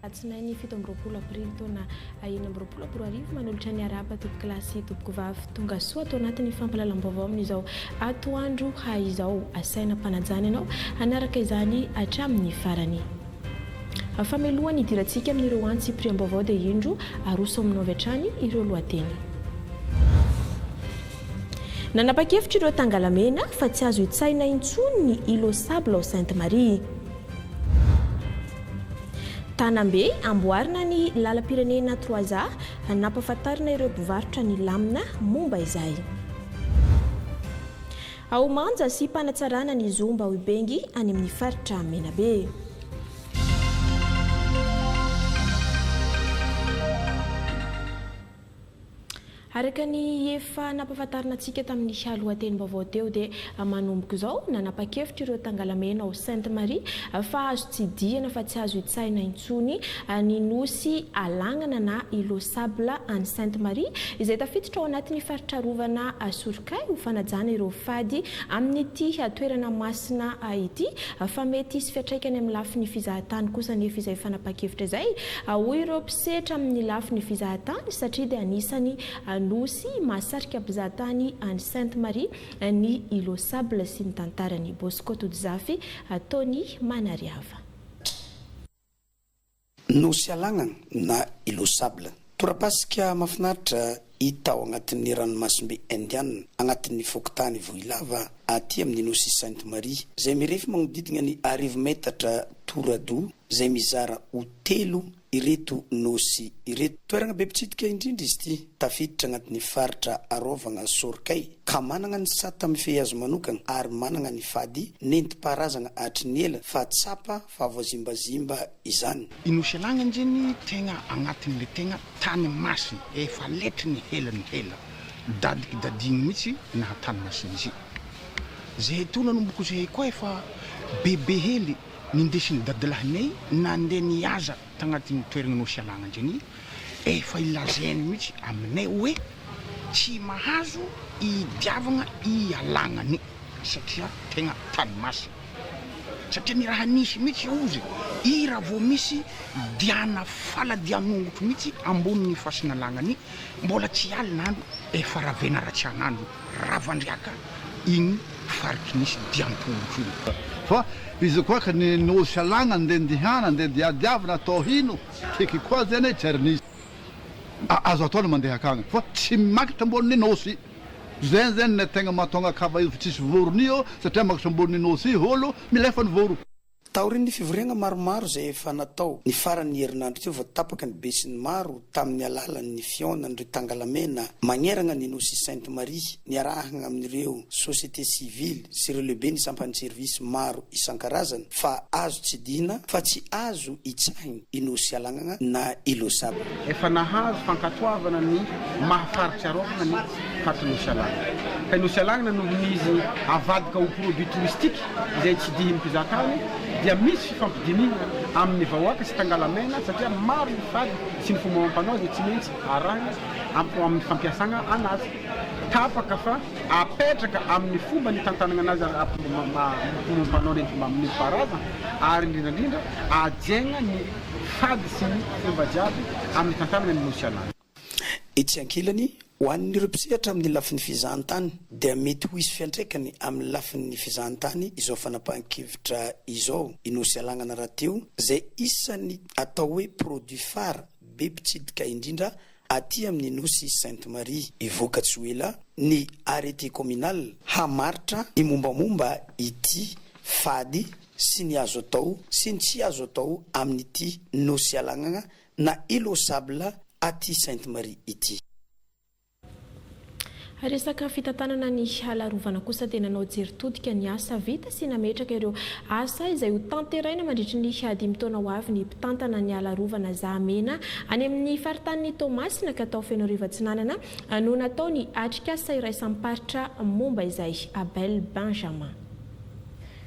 Atsinainy fito amby roapolo aprily taona enina amby roapolo aporo arivo manolotra ny araba topo kilasy tompoko vavy tonga soa atao anatin'ny fampalalam-baovao amin'izao atoandro izao asaina mpanajana ianao hanaraka izany hatramin'ny farany. Famelohany idirantsika amin'ireo antsy priam-baovao dia indro aroso aminao avy hatrany ireo lohateny. Nanapa-kevitra ireo tangalamena fa tsy azo hitsaina intsony ny îlot sable ao Sainte-Marie. Tanambe amboarina ny lalam-pirenena 3A nampahafantarina ireo mpivarotra ny lamina momba izay. Ao manja sy mpanatsarana ny zomba Ibengy any amin'ny faritra Menabe. Araka ny efa nampahafantarina antsika tamin'ny lohatenim-baovao teo dia manomboka izao nanapa-kevitra ireo tangalamena ao Sainte-Marie fa azo tsidihana fa tsy azo hitsaina intsony ny nosy alagnana na îlot sable any Sainte-Marie izay tafiditra ao anatin'ny faritra rovana Sorokay ho fanajana ireo fady amin'ity toerana masina ity fa mety hisy fiantraikany amin'ny lafin'ny fizahatany kosa nefa izay fanapa-kevitra izay hoy ireo mpisetra amin'ny lafin'ny fizahatany satria dia anisany nosy mahasarika mpizahatany any Sainte-Marie ny îlot sable sy ny tantarany. Bosco Todzafy Tony Manariava. Nosy alagnana na îlot sable torapasika mahafinaritra hita ao anatin'ny ranomasimbe indiana anatin'ny fokotany Voilava aty amin'ny nosy Sainte-Marie izay mirefy magnodidina ny 10 metatra torado izay mizara hotelo ireto nosy ireto. Toerana be mpitsidika indrindra izy ity tafiditra anatin'ny faritra arovana Sorokay ka manana ny sata mifehy azo manokana ary manana ny fady nentim-paharazana hatry ny ela fa tsapa fa voazimbazimba izany. Nosy alagnana zany tegna anatin'le tegna tany masina efa letry ny helany hela dadiky dadigny mihitsy na tany masina izy zay tona nomboko zay koa efa bebe hely nindesiny dadilahinay nandeha niaza tagnatin'ny toerana nosy alagnana zany efa ilazainy mihitsy aminay hoe tsy mahazo idiavagna alagnany satria tegna tany masina satria ny raha nisy mihitsy ozy raha vao misy diana faladianongotro mihitsy ambonin'ny fasinalagnany mbola tsy alinandro efa ravena ratsanandro ravandriaka igny fariky nisy diantongotro fa izy koa ka ny nosy alagnana ndendihana ndendiadiavana atao hino tiky koa zany tsarnisy azo atao mandeha akagny fa tsy makitra ambony nosy zay zany ny tegna mahatonga kava io tsisy vorony io satria makitra ambony nosy olo milefa ny voro. Taoriny fivoriagna maromaro zay efa natao ny farany herinandro teo vao tapaka ny be sy ny maro tamin'ny alalan'ny fionan'ireo tangalamena magnerana ny nosy Sainte-Marie niarahana amin'ireo société civile sy ireo lehibe ny sampany service maro isan-karazany fa azo tsidihana fa tsy azo hitsahina i nosy alagnana na îlot sable. Efa nahazo fankatoavana ny mahafaritra arovana ny faritra nosy alagnana. Ka nosy alagnana no izy avadika ho produit touristique izay tsidihin'ny mpizahatany dia misy fifampidinina amin'ny vahoaka sy tangalamena satria maro ny fady sy ny fomba amampanao izay tsy maintsy arahina amin'ny fampiasana anazy tapaka fa apetraka amin'ny fomba ny tantanana anazy fomba amampanao amin'ny parazana ary indrindrandrindra ajaigna ny fady sy ny fomba jiaby amin'ny tantanana ny nosy alagnana. Etsy ankilany ho an'ireo mpisehatra amin'ny lafin'ny fizahantany dia mety ho isy fiantraikany amin'ny lafin'ny fizahantany izao fanapahan-kevitra izao i nosy alagnana raha teo izay isan'ny atao hoe produit phare be mpitsidika indrindra aty amin'ny nosy Sainte-Marie ivokatsy ho ela ny arrêté communal hamaritra ny mombamomba ity fady sy ny azo atao sy ny tsy azo atao amin'ity nosy alagnana na îlot sable aty Sainte-Marie ity. Resaka fitantanana ny halarovana kosa tena nanao jeritodika ny asa vita sy nametraka ireo asa izay ho tanteraina mandritra ny 5 taona ho avy ny mpitantana ny halarovana Zahamena any amin'ny faritany Tomasina ka tao feno rivatsinanana no natao ny atrika sairaisamparitra momba izay Abel Benjamin.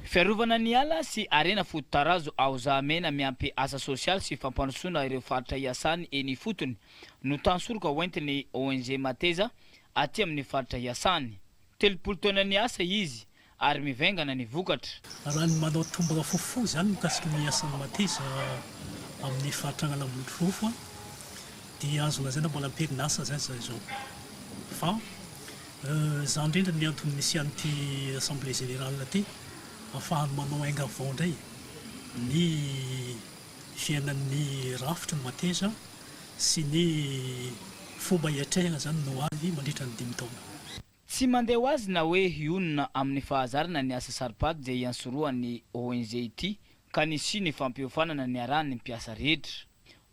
Fiarovana ny ala sy arena fototarazo ao Zahamena miampy asa sosialy sy fampandrosoana ireo faritra iasany eny fotony no tansoroka hoentiny ONG Mateza aty amin'ny faritra iasany. 30 taona ny asa izy ary mivengana ny vokatra. Raha ny manao tombona fofo zany mikasika ny asan'ny Mateza amin'ny faritrana Lamontrofo dia azo lazaina mbola am-perinasa zay zao fa za indrindra ny antony misy an'ity assemblée générale ty ahafahany manao aingavao indray ny fiainan'ny rafitra ny Mateza sy ny fomba hiatrehana zany no avy mandritra ny 5 taona. Tsy mandeha ho azy na hoe hionona amin'ny fahazarana ny asa saropaty izay iansoroan'ny ONG ity ka nisy ny fampiofanana ny arahany mpiasa rehetra.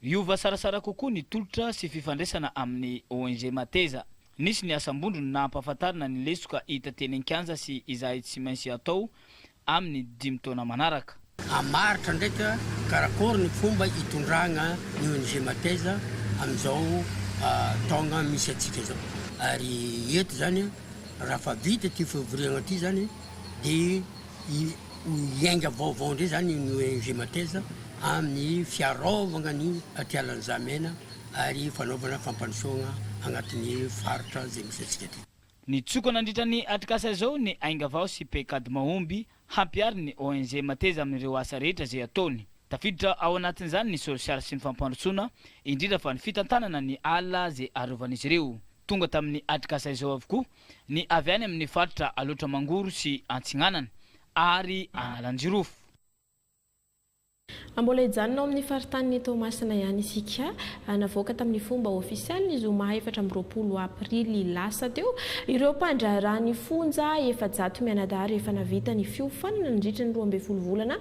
Iova sarasara kokoa ny tolotra sy fifandraisana amin'ny ONG Mateza. Nisy ny asambondro nampahafantarana ny lesoka hita teny an-kianja sy izay tsy maintsy atao amin'ny 5 taona manaraka. Amaritra ndraika karakory ny fomba hitondragna ny ONG Mateza amin'izao taona misy atsika zao. Ary eto zany raha fa vita ty fivoriagna ty zany dia iainga vaovao ndray zany ny ONG Mateza amin'ny fiarovagna ny atialan'ny zamena ary fanaovana fampandrosoagna agnatin'ny faritra zay misy atsika ty. Ny tsoko nandritra ny atrikasa izao ny Aingavao sy Pekady Mahomby hampiary ny ONG Mateza amin'ireo asa rehetra zay ataony. Tafiditra ao anatin'izany ny sosialy sy ny fampandrosoana indrindra fa ny fitantanana ny ala zay arovan'izy ireo. Tonga tamin'ny atrikasa izao avokoa ny avy any amin'ny faritra Alotra Mangoro sy Antsinanana ary Analanjirofo. Mbola hijanona ao amin'ny faritany Tomasina ihany isika navoaka tamin'ny fomba ofisialy ny zoma 14 aprily lasa teo ireo mpandraharaha ny fonja 700 mianadary efa navita ny fiofanana nandritra ny 12 volana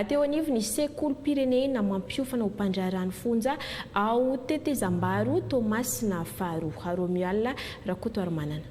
teo anivony sekolim-pirenena mampiofana ho mpandraharaha ny fonja ao Tetezambaro Tomasina faharoa Romial Rakoto Armanana.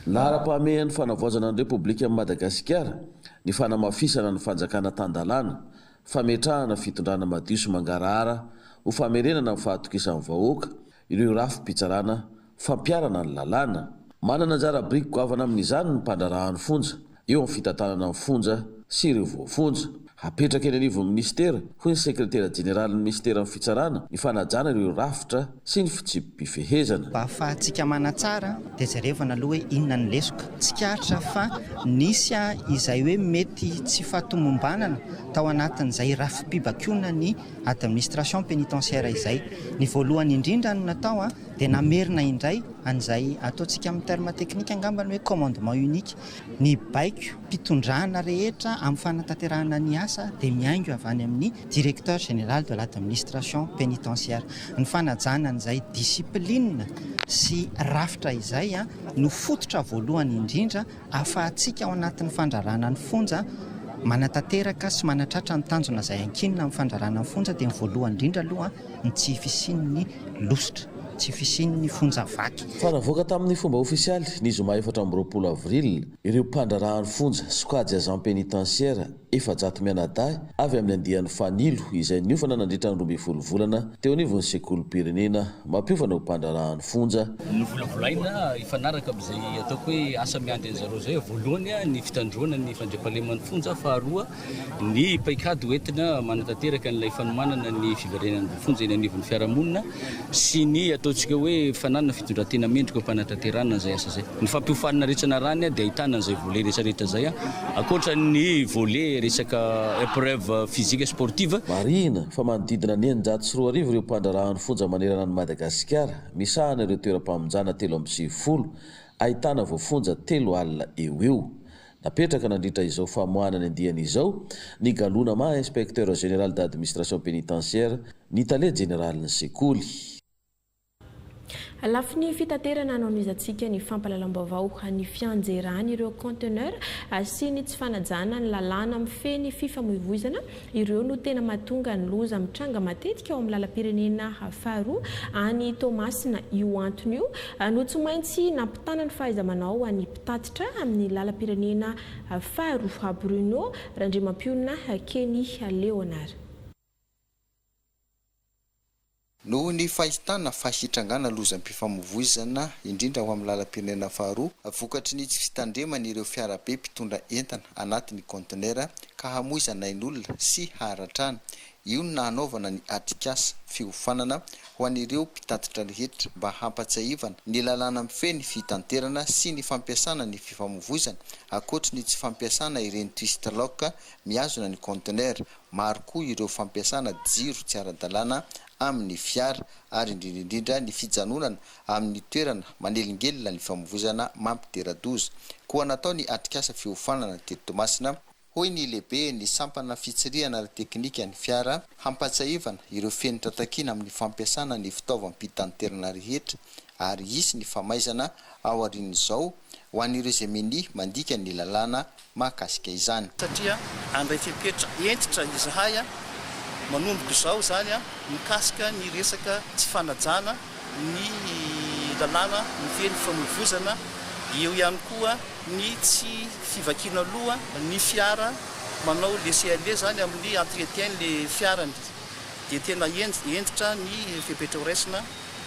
Lara-pahamehan'ny fanavaozana ny Repoblika Madagasikara ny fanamafisana ny fanjakana tandalana fametrahana fitondrana madio sy mangarahara ho famerenana ny fahatokisan'ny vahoaka ireo rafi-pitsarana fampiarana ny lalàna manana anjara briky goavana amin'izany ny mpandrarahan'ny fonja eo amin'ny fitantanana ny fonja sy ireo voafonja apetraka eny anivon'ny ministera hoy ny sekretera jeneraly ny ministera amin'ny fitsarana ny fanajana ireo rafitra sy ny fitsipifehezana. Mba ahafahantsika manatsara dia jerevana aloha hoe inona ny lesoka tsikatra fa nisy izay hoe mety tsy fahatomombanana tao anatin'izay rafi-pibakiona ny administration pénitentiaire izay ny voalohany indrindra no natao dia namerina indray an'izay ataontsika amin'ny terme teknika angambany hoe commandement unique ny baiko mpitondrana rehetra amin'ny fanatanterahana ny asa dia miaingo avy any amin'ny directeur général de l'administration pénitentiaire ny fanajana an'izay discipline sy rafitra izay no fototra voalohany indrindra ahafahantsika ao anatin'ny fandrarana ny fonja manatanteraka sy manatratra ny tanjona izay ankinina amin'ny fandrarana ny fonja dia ny voalohany indrindra aloha ny tsy fisian'ny losotra tsy fisian'ny fonja vaky. Fanavoaka tamin'ny fomba ofisialy ny zoma 14 avril ireo mpandrarahan'ny fonja squad agent pénitentiaire 700 mianadahy avy amin'ny andian'ny fanilo izay niofana nandritra ny 12 volana teo anivon'ny sekolim-pirenena mampiofana ho mpandrarahan'ny fonja. Ny volavolaina ifanaraka amin'izay ataoko hoe asa miandry an'zareo zay voalohany ny fitandroana ny fandriam-pahaleman'ny fonja faharoa ny paikady hoentina manatanteraka n'ilay fanomanana ny fiverenan'ny fonja eny anivon'ny fiarahamonina sy ny ataontsika hoe fananana fitondran-tena mendrika mpanantanterana zay asa zay. Ny fampiofanana rehetra narany dia ahitana an'izay volet rehetrarehetra zay akoatra ny volet resaka épreuve physique sportive. Marina fa manodidina ny 904 ireo mpandrarahan'ny fonja manerana ny Madagasikara misahana ireo toeram-pamonjana 390 ahitana voafonja 3 alina eo napetraka nandritra izao famohanana andiany izao ny galona ma inspecteur général d'administration pénitentiaire ny tale général ny sekoly. Alafi ny fitaterana anonizantsika ny fampalalam-baovao ny fianjerany ireo conteneur sy ny tsy fanajana ny lalàna mifeny fifamoivoizana ireo no tena mahatonga ny loza mitranga matetika ao amin'ny lalam-pirenena faharoa any Tomasina io antony io no tsy maintsy nampitana ny fahaiza-manao any mpitatitra amin'ny lalam-pirenena faharoa Bruno Randrimampiona Keny Leonard. Noho ny fahitana fahasitrangana lozam-pifamoivoizana indrindra ho amin'ny lalam-pirenena faharoa vokatry ny tsy fitandremana ireo fiarabe mpitondra entana anatin'ny conteneur ka hamoizana ain'olona sy haratrana io no nahanaovana ny atrikasa fiofanana ho an'ireo mpitatitra rehetra mba hampatsaivana ny lalàna mifeny fitanterana sy ny fampiasana ny fifamovoizana akoatra ny tsy fampiasana ireny twistlock miazona ny conteneur maro koa ireo fampiasana jiro tsy ara-dalàna amin'ny fiara ary indrindrindrindra ny fijanonana amin'ny toerana manelingelina ny fifamovoizana mampiteradoza koa natao ny atrikasa fiofanana teto Toamasina hoy ny lehibe ny sampana fitsirihana ara teknika ny fiara hampatsaivana ireo fenitra takina amin'ny fampiasana ny fitaovam-pitanterana rehetra ary isy ny famaizana ao arin'izao ho an'ireo izay meny mandika ny lalàna mahakasika izany satria andray fepetra entitra izahay manomboka izao zany mikasika ny resaka tsy fanajana ny lalàna mifeny famovozana eo ihany koa ny tsy fivakiana loha ny fiara manao laisser-aller zany amin'ny entretien le fiarany dia tena entitra ny fepetra horaisina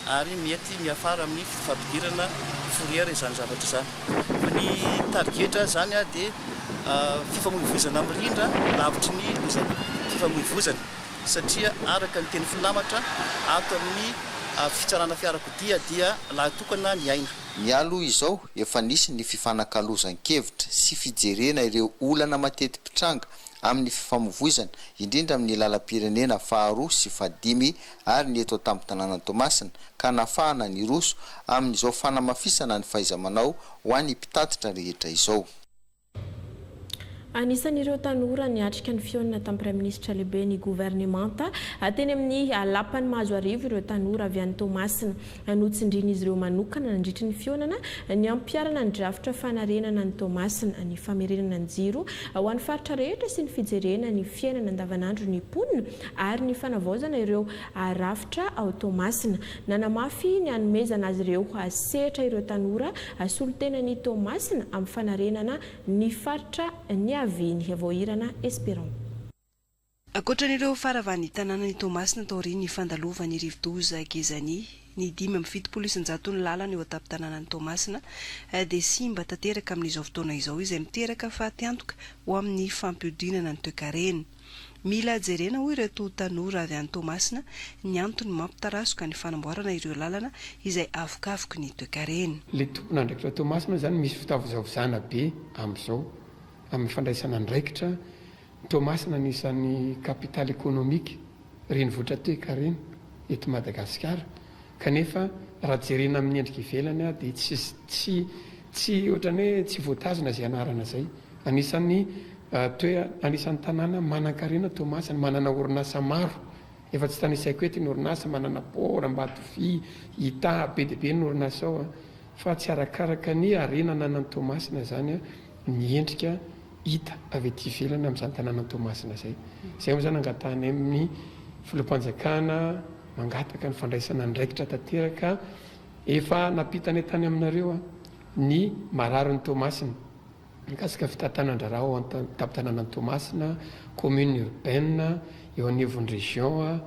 ary mety miafara amin'ny fampidirana fourrière izany zavatra izany fa ny targetra zany dia fifamoivoizana mirindra lavitry ny fifamoivoizana satria araka ny teny filamatra ato amin'ny fitsarana fiarakodia dia lahatokana ny aina mialo izao efa nisy ny fifanankalozan-kevitra sy fijerena ireo olana mateti-pitranga amin'ny fifamovoizana indrindra amin'ny lalam-pirenena 2 sy 5 ary ny eto tamin'ny tanàna Toamasina ka nafahana ny roso amin'izao fanamafisana ny fahaiza-manao ho an'ny mpitatitra rehetra izao. Anisan'ireo tanora niatrika ny fihaonana tamin'ny Praiminisitra lehibe ny gouvernemanta teny amin'ny lapany mahazo arivo ireo tanora avy any Toamasina notsindrina izy ireo manokana nandritry ny fihaonana ny ampiarana ny drafitra fanarenana ny Toamasina ny famerenana ny jiro ho an'ny faritra rehetra sy ny fijerena ny fiainana andavanandro ny mponina ary ny fanavaozana ireo rafitra ao Toamasina nanamafy ny hanomezana azy ireo sehatra ireo tanora solotena ny Toamasina amin'ny fanarenana ny faritra ny avy voahirana Esperon. Ankoatran'ireo faravany tanàna ny Toamasina taorian'ny fandalovany rivodoza Gezany ny 5,900 ny lalana eo an-tampon-tanàna ny Toamasina dia simba tanteraka amin'izao fotoana izao izay miteraka fahatiantoka ho amin'ny fampiodinana ny toe-karena. Mila jerena ho ireto tanora avy any Toamasina ny antony mampitarasoka ny fanamboarana ireo lalana izay avokaavoky ny toe-karena. Le tompona ndraikitra Toamasina zany misy fitavozavozana be amin'izao amin'ny fandraisana andraikitra Toamasina anisan'ny kapitaly ekonomika renivohitra toe-karena eto Madagasikara kanefa raha jerena amin'ny endrika ivelany dia tsy ohatrany hoe tsy voatazona izay anarana zay anisan'ny tanàna manan-karena Toamasina manana orinasa maro efa tsy tanisaiko eto ny orinasa manana port Ambatovy hita be dia be ny orinasa ao fa tsy arakaraka ny arenana ny Toamasina zany ny endrika hita avy ety ivelany amin'izany tanàna Toamasina zay moa zany angatahany amin'ny filom-panjakana mangataka ny fandraisana andraikitra tanteraka efa napitany tany aminareo ny marary ny Toamasina mikasika fitantanandrarah ao an-tampon-tanàna Toamasina commune urbaine eo anivon'ny région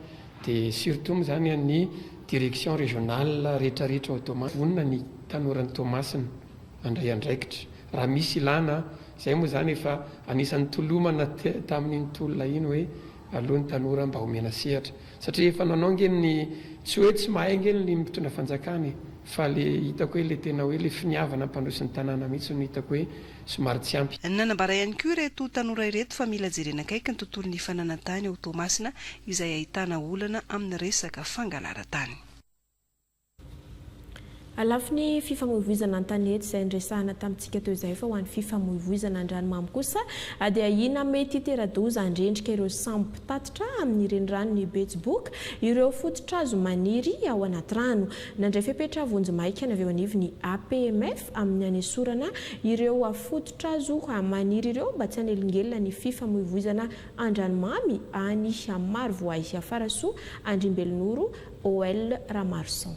dia surtout moa zany ny direction régionale rehetrarehetra ao Toamasina vonina ny tanoran'ny Toamasina andray andraikitra raha misy ilana zay moa zany efa anisan'ny tolomana tamin'iny tolona iny hoe alohan'ny tanora mba homena sehatra satria efa nanao ngeny tsy hoe tsy mahay ngeny ny mitondra fanjakany fa le hitako hoe le tena hoe le finiavana mpandrosin'ny tanàna mihitsy no hitako hoe somary tsy ampy. Nanambara ihany koa ireto tanora ireto fa mila jerena akaiky ny tontolon'ny fananantany ao Toamasina izay ahitana olana amin'ny resaka fangalara-tany. Alafiny fifamoivoizana an-tanety izay nresahana tamintsika teo izay fa ho an'ny fifamoivoizana an-dranomamy kosa dia ina mety hiteradoza handrendrika ireo sambo mpitatitra amin'ny renirano ny Betsiboka ireo fototrazo maniry ao anaty rano nandray fepetra vonjimaika avy eo anivon'ny APMF amin'ny anesorana ireo fototrazo maniry ireo mba tsy hanelingelina ny fifamoivoizana an-dranomamy any Marivoay Farasoa Andrimbelonoro OL Ramarson.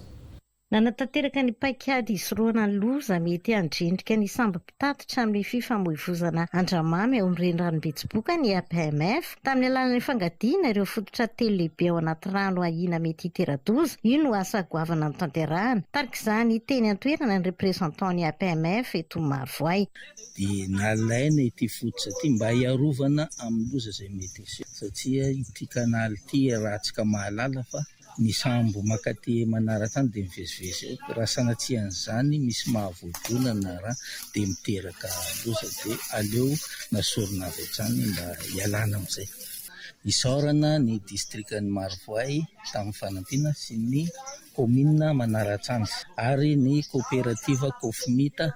Nanatanteraka ny paikady isoroana ny loza mety handrendrika ny sambo mpitatitra amin'ny fifamoivoizana andramamy ao amin'ny renirano Betsiboka ny APMF tamin'ny alalan'ny fangadiana ireo fototra telo lehibe ao anaty rano ahina mety hiteradoza io no asa goavana notanterahana tarika izany teny antoerana ny representant ny APMF eto Marivoay dia nalaina ity fototra ity mba hiarovana amin'ny loza izay mety satria ity kanaly ity raha tsika mahalala fa ny sambo makaty manaraka any dia mivezivezy eo raha sanatsian'izany misy mahavoadonana raha dia miteraka loza dia aleo nasorona avy hatrany mba hialana amin'izay. Isaorana ny distrikan'ny Marovoay tamin'ny fanampiana sy ny komina Manaratsanja ary ny coopérative Kofmita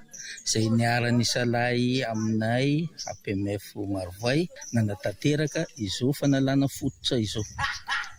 izay niara-nisalay aminay APMF Marovoay nanatanteraka izao fanalana fototra izao.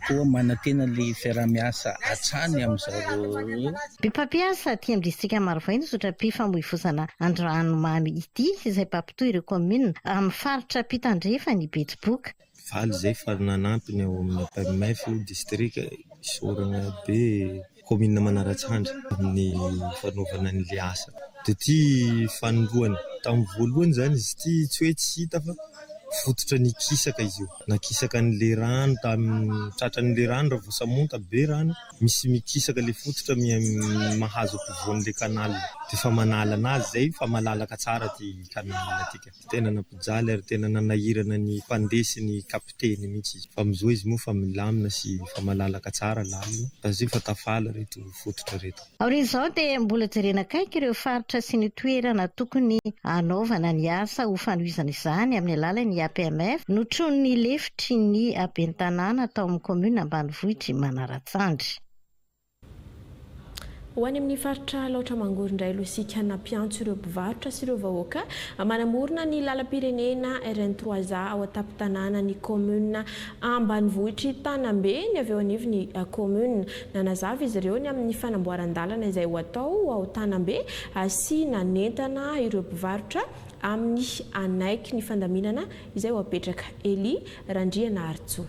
Koa manantena le fiaramiasa hatrany amin'izareo. Be mpampiasa aty amin'ny distrika Marovoay ny sotram-pifamoivoizana Andranomamy ity izay mpampitohy ireo komina amin'ny faritra Pitandrefa ny Betsiboka. Faly zay fa nanampiny ao amin'ny APMF distrika Isorana be komina Manaratsanja amin'ny fanaovana an'ilay asa. Dia ity fanoloany tamin'ny voalohany zany izy ity tsy hoe tsy hita fa fototra nikisaka izy io. Nakisaka an'ilay rano tamin'ny tratran'ilay rano raha vao samonta be rano misy mikisaka ilay fototra mahazo ampovoan'ilay kanaly. Dia fa manala anazy zay fa malalaka tsara ty kanaly atika. Tena nampijaly ary tena nanahirana ny mpandesy ny kapiteny mihitsy izy. Fa amin'izao izy moa fa milamina sy fa malalaka tsara lalina. Fa zay fa tafala reto fototra reto. Aorin'izao dia mbola jerena kaiky ireo faritra sy ny toerana tokony anaovana ny asa ho fanohizana izany amin'ny alalan'ny APMF notrony ny lefitry ny abentanàna tao amin'ny komuna ambanivohitry Manaratsandry. Ho any amin'ny faritra Laotra Mangoro indray aloha isika nampiantso ireo mpivarotra sy ireo vahoaka manamorona ny lalam-pirenena RN3A ao an-tampon-tanàna ny komuna ambanivohitry Tanambe ny avy eo anivon'ny komuna. Nanazava izy ireo ny amin'ny fanamboaran-dalana izay ho atao ao Tanambe sy nanentana ireo mpivarotra amin'ny anaiky ny fandaminana izay ho apetraka. Eli Randriana Artso.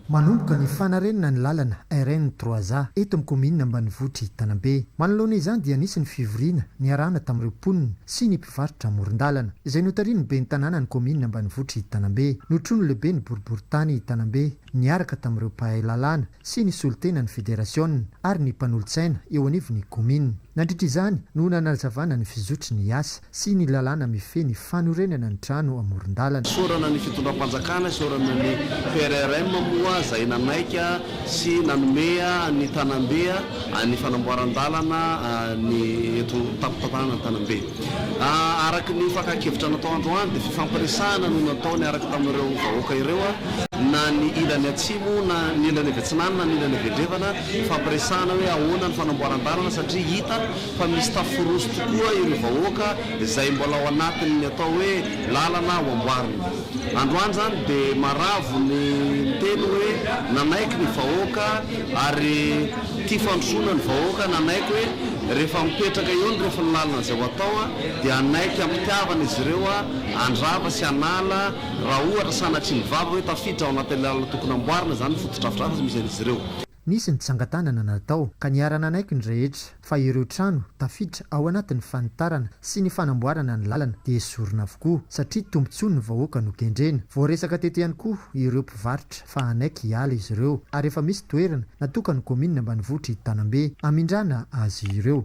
Manomboka ny fanarenana ny lalana RN3A eto amin'ny komina ambanivohitry Tanambe. Manoloana izany dia nisy ny fivoriana niarahana tamin'ireo mponina sy ny mpivarotra amoron-dalana izay notariany ben'ny tanàna ny komina ambanivohitry Tanambe. Notrono lehibe ny boriboritany Tanambe niaraka tamin'ireo mpahay lalàna sy ny solitena ny federasiona ary ny mpanolotsaina eo anivon'ny komina. Nandritra izany no nanazavana ny fizotry ny asa sy ny lalàna mifeny fanorenana ny trano amoron-dalana. Sorana ny fitondram-panjakana, sorana ny PRRM moa izay nanaika sy nanomea ny Tanambe ny fanamboaran-dalana ny eto tampon-tanàna Tanambe. Araka ny fakakevitra natao androany dia fifampiresahana no nataony araka tamin'ireo vahoaka ireo na ny ilany atsimo na ny ilany avetsinany na ny ilany avedrevana fampiresahana hoe ahoana ny fanamboaran-dalana satria hita fa misy taforoso tokoa ireo vahoaka izay mbola ao anatiny ny atao hoe lalana ho amboarina. Androany zany dia maravo ny teny hoe nanaiky ny vahoaka ary tia fandrosoana ny vahoaka nanaiky hoe rehefa mipetraka eo ny rehefa ny lalana izay ho atao dia anaiky ampitiavana izy ireo andrava sy anala raha ohatra sanatry ny vava hoe tafiditra ao anatin'ny lalana tokony amboarina zany fototrafitra misy an'izy ireo. Nisy ny tsangatanana natao ka niarana anaiky ny rehetra fa ireo trano tafiditra ao anatin'ny fanitarana sy ny fanamboarana ny lalana dia esorina avokoa satria tombontsoa ny vahoaka no kendrena. Voaresaka tety ihany koa ireo mpivarotra fa anaiky hiala izy ireo ary efa misy toerana natokany komina ambanivohitry Tanambe hamindrana azy ireo.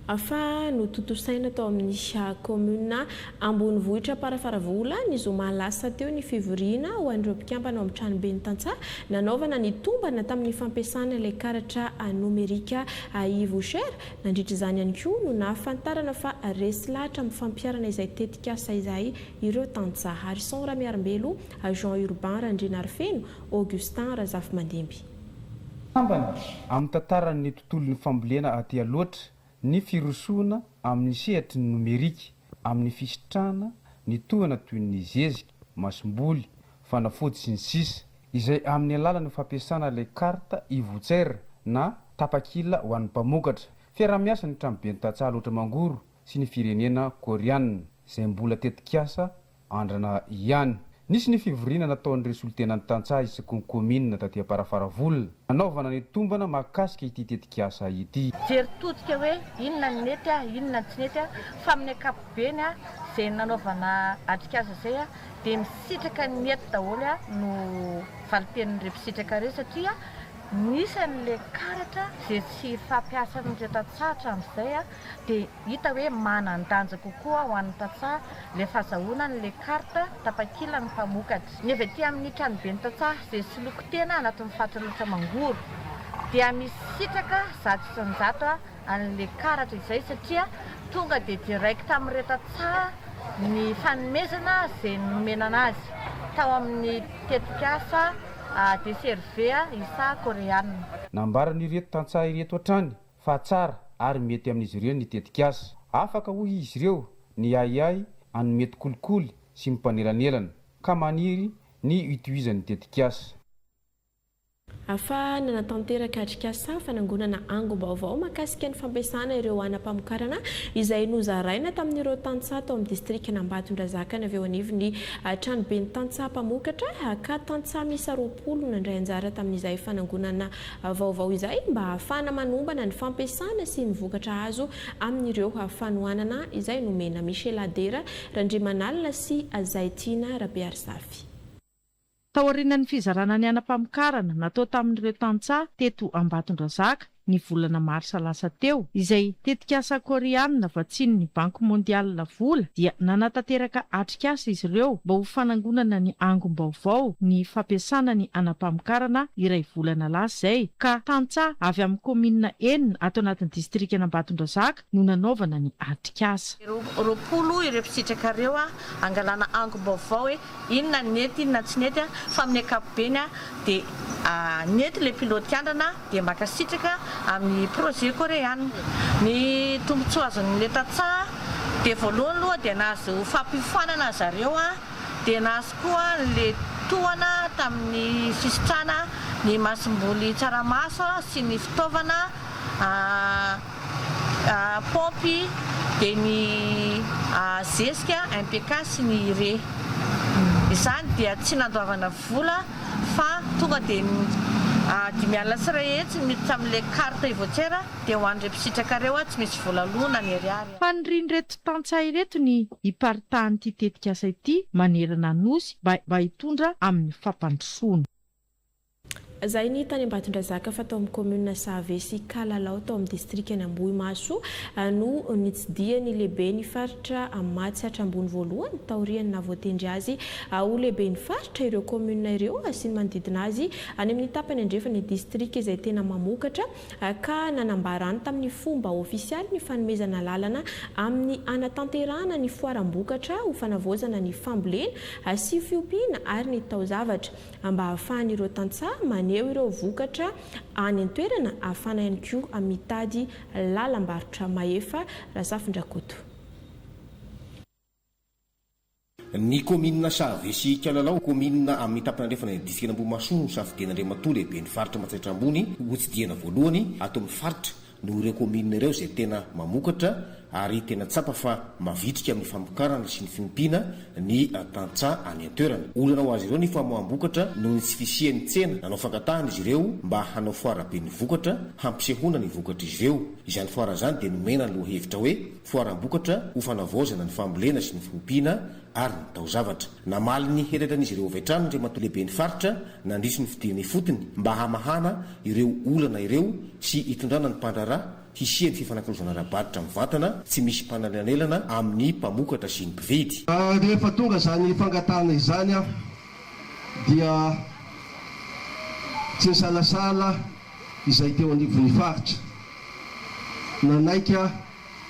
Afa no totosaina tao amin'ny komuna ambonivohitra Parafaravola ny zoma lasa teo ny fivoriana ho an'ireo mpikambana ao amin'ny tranobe ny Tantsaha nanaovana ny tombana tamin'ny fampiasana ilay karatra nomerika Ivoucher. Nandritra izany ihany koa no nahafantarana fa resy lahatra amin'ny fampiarana izay tetika asa izay ireo Tantsaha. Harrison Ramiarambelo, agent urbain Randriana Arfeno, Augustin Razafy Mandemby. Ambana amin'ny tantaran'ny tontolon'ny fambolena aty aloatra ny firosoana amin'ny sehatry ny nomerika amin'ny fisitrana ny tohana toy ny zezika, masomboly, fanafody sy ny sisa izay amin'ny alalan'ny fampiasana ilay karta Ivoucher na tapakila ho an'ny mpamokatra. Fiaramiasa ny tranobe ny Tantsaha Laotra Mangoro sy ny firenena Koreana izay mbola tetikasa andrana ihany. Nisy ny fivoriana nataon'ireo solitenan'ny Tantsaha isaky ny komina taty Parafaravola nanaovana ny tombana mahakasika ity tetikasa ity. Jeritodika hoe inona ny nety inona tsy nety fa amin'ny ankapobeny izay nanaovana atrikasa izay dia misitraka ny mety daholo no valiten'ireo mpisitraka ireo satria misy an'la karatra zay tsy fampiasa ny retan-tsahatra amin'izay a dia hita hoe manan-danja kokoa ho an'ny tantsaha le fahazahoana n'la karta tapakila ny mpamokatra. Ny avy aty amin'ny tranobe ny tantsaha izay soloko tena anatin'ny faritra loatra mangoro dia misy sitraka zato isan-jato an'la karatra izay satria tonga dia direct amin'ny retan-tsaha ny fanomezana izay nomena anazy tao amin'ny tetikasa de servea isa koreana. Nambarany ireto tantsaha ireto hatrany fa tsara ary mety amin'izy ireo ny tetikasa. Afaka hoy izy ireo ny ayay anomety kolikoly sy mimpanelanelana ka maniry ny utilizan'ny tetikasa. Afa nanatanteraka atrikasa fanangonana angom-baovao mahakasika ny fampiasana ireo anam-pamokarana izay nozaraina tamin'ireo tantsaha tao amin'ny distrikta Ambatondrazaka ny avy eo anivon'ny tranobe ny tantsaha mpamokatra ka tantsaha miisa 20 nandray anjara tamin'izay fanangonana vaovao izay mba ahafana manombana ny fampiasana sy ny vokatra azo amin'ireo fanohanana izay nomena Michel Adera, Randrimanalina sy Zaitina Rabearsafy. Taorian'ny fizarana ny anam-pamokarana natao tamin'ireo tantsaha teto Ambatondrazaka ny volana marsa lasa teo izay tetikasa koreana vatsiny ny Banky Mondiale vola dia nanatanteraka atrikasa izy ireo mba ho fanangonana ny angom-baovao ny fampiasana ny anam-pamokarana iray volana lasa izay ka tantsaha avy amin'ny kominina enina ato anatin'ny distrikta Ambatondrazaka no nanaovana ny atrikasa. 20 ireo mpisitraka ireo angalana angom-baovao hoe inona nety inona tsy nety fa amin'ny ankapobeny dia nety le piloty andrana dia makasitraka amin'ny projet koreana. Ny tombontsoa azon'le tantsaha dia voalohany aloha dia nahazo fampifanana zareo dia nahazo koa le tohana tamin'ny fisitrana ny masom-boly tsaramaso sy ny fitaovana pompy dia ny zesika MPK sy ny ire. Izany dia tsy nandoavana vola fa tonga dia dimy alina sy iray hetsy miditra amin'ilay karta ivoatsera dia ho an'ireo mpisitraka ireo tsy misy vola lona ny ariary. Fa nirindreto tantsaha ireto ny hiparitahan'ity tetikasa ity manerana nosy mba hitondra amin'ny fampandrosoana. Zay ny tany Ambatondrazaka fa tao amin'ny commune Save sy Kalalao tao amin'ny distrikta ny Ambohimaso no nitsidia ny lehibe ny faritra Amatsy Hatrambony voalohany taoriany navoatendry azy ho lehibe ny faritra ireo commune ireo sy ny manodidina azy any amin'ny tapany andrefa ny distrikta izay tena mamokatra ka nanambarany tamin'ny fomba ofisialy ny fanomezana lalana amin'ny anatanterahana ny foaram-bokatra ho fanavaozana ny fambolena sy fiompiana ary ny taozavatra mba ahafahan'ireo tantsaha eo ireo vokatra any an-toerana ahafana ihany koa mitady lalam-barotra maefa Rasafindrakoto. Ny commune Save sy Kalalao commune amin'ny tapany andrefana ny distrikta Ambohimaso no safidian'Andriamatoa lehibe ny faritra Matsatra Ambony hotsidiana voalohany ato amin'ny faritra no ireo commune ireo izay tena mamokatra ary tena tsapa fa mavitrika amin'ny famokarana sy ny fiompiana ny tantsaha any an-toerana. Olana ho azy ireo ny famoambokatra noho ny tsy fisian'ny tsena nanao fankatahana izy ireo mba hanao foarabe ny vokatra hampisehoana ny vokatra izy ireo. Izany foara zany dia nomena ny lohahevitra hoe foarambokatra ho fanavaozana ny fambolena sy ny fiompiana ary ny taozavatra. Namaly ny helalan'izy ireo avy hatrany Andriamatoa lehibe ny faritra nandriso ny fidirany fotony mba hamahana ireo olana ireo sy hitondrana ny mpandrarà hisiany fifanankalozana rabaritra mivantana tsy misy mpananelana amin'ny mpamokatra sy ny mpividy. Rehefa tonga zany fangatahana izany dia tsy nisalasala izay teo anivon'ny faritra nanaika